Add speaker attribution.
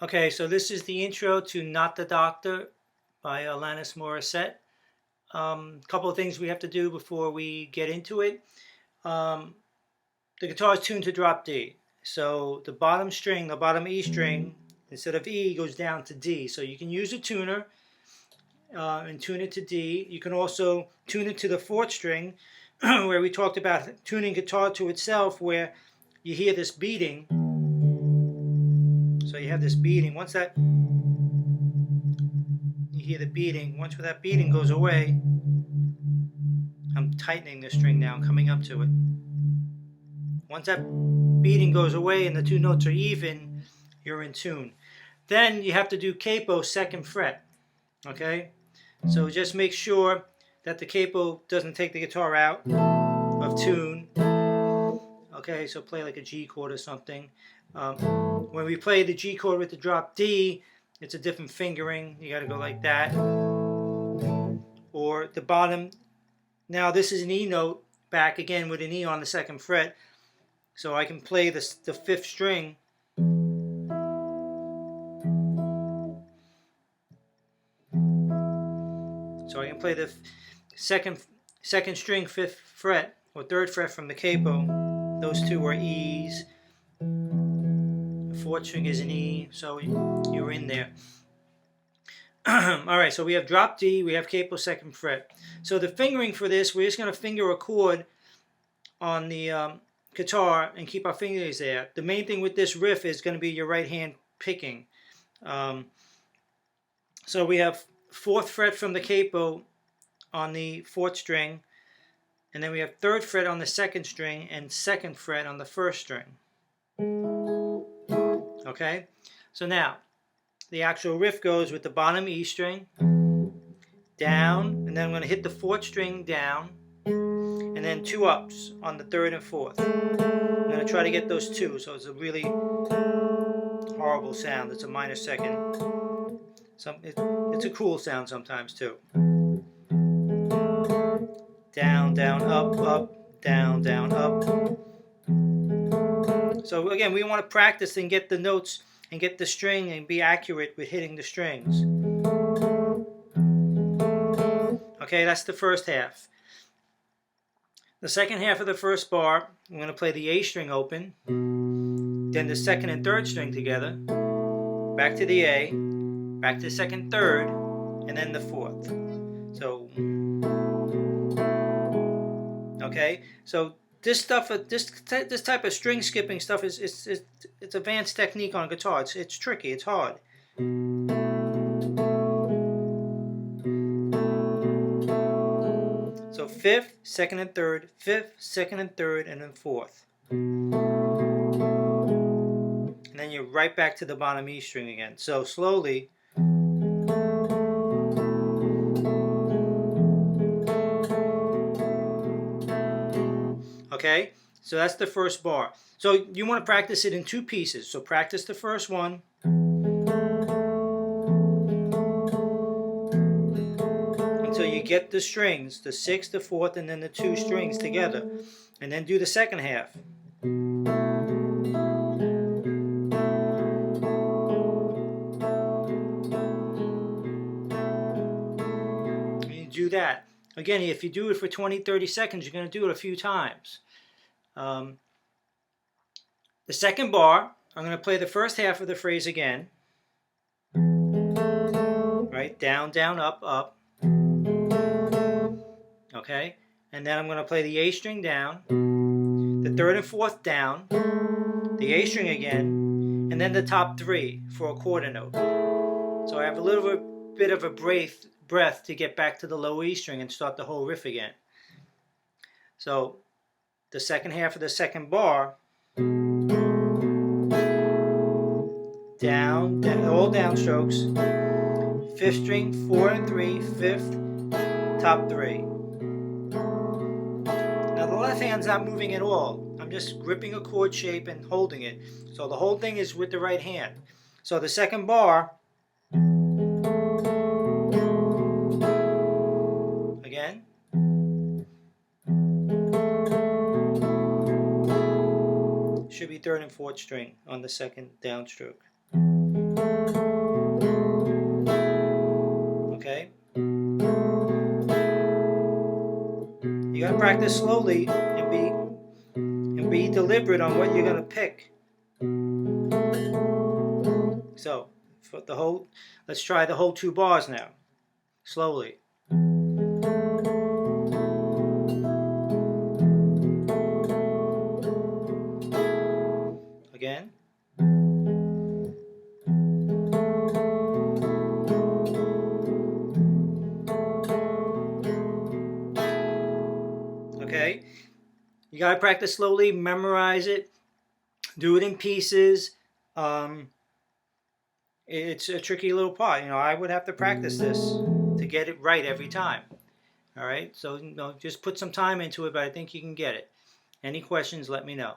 Speaker 1: Okay, so this is the intro to Not the Doctor by Alanis Morissette. Couple of things we have to do before we get into it. Um, the guitar is tuned to drop D. So the bottom string, the bottom E string, instead of E goes down to D. So you can use a tuner and tune it to D. You can also tune it to the fourth string where we talked about tuning guitar to itself, where you hear this beating. So you have this beating. Once that you hear the beating, once that beating goes away, I'm tightening the string now, coming up to it. Once that beating goes away and the two notes are even, you're in tune. Then you have to do capo second fret. Okay? So just make sure that the capo doesn't take the guitar out of tune. Okay, so play like a G chord or something. When we play the G chord with the drop D, it's a different fingering. You got to go like that. Or the bottom. Now this is an E note back again with an E on the second fret. So I can play the fifth string. So I can play the second string, fifth fret, or third fret from the capo. Those two are E's. The fourth string is an E, so you're in there. Alright, so we have drop D, we have capo second fret. So the fingering for this, we're just going to finger a chord on the guitar and keep our fingers there. The main thing with this riff is going to be your right hand picking. So we have fourth fret from the capo on the fourth string, and then we have third fret on the second string and second fret on the first string. Okay, so now the actual riff goes with the bottom E string down, and then I'm going to hit the fourth string down, and then two ups on the third and fourth. I'm going to try to get those two, so it's a really horrible sound. It's a minor second. It's a cool sound sometimes too. Down, down, up, up, down, down, up. So again, we want to practice and get the notes and get the string and be accurate with hitting the strings. Okay, that's the first half. The second half of the first bar, I'm going to play the A string open, then the second and third string together, back to the A, back to the second, third, and then the fourth. So, okay, so this stuff, this type of string skipping stuff it's advanced technique on guitar. It's tricky. It's hard. So fifth, second and third, fifth, second and third, and then fourth. And then you're right back to the bottom E string again. So slowly. Okay, so that's the first bar. So you want to practice it in two pieces. So practice the first one. Until you get the strings, the sixth, the fourth, and then the two strings together. And then do the second half. And you do that. Again, if you do it for 20-30 seconds, you're going to do it a few times. The second bar, I'm going to play the first half of the phrase again. Right? Down, down, up, up. Okay? And then I'm going to play the A string down, the third and fourth down, the A string again, and then the top three for a quarter note. So I have a little bit of a breath to get back to the low E string and start the whole riff again. So the second half of the second bar, down, all downstrokes, fifth string, 4 and 3, fifth, top 3. Now the left hand's not moving at all. I'm just gripping a chord shape and holding it. So the whole thing is with the right hand. So the second bar, again, should be third and fourth string on the second downstroke. Okay? You gotta practice slowly and be deliberate on what you're gonna pick. So, for the whole, let's try the whole 2 bars now, slowly. Again. Okay? You gotta practice slowly, memorize it, do it in pieces. It's a tricky little part. I would have to practice this to get it right every time. All right? So, just put some time into it, but I think you can get it. Any questions, let me know.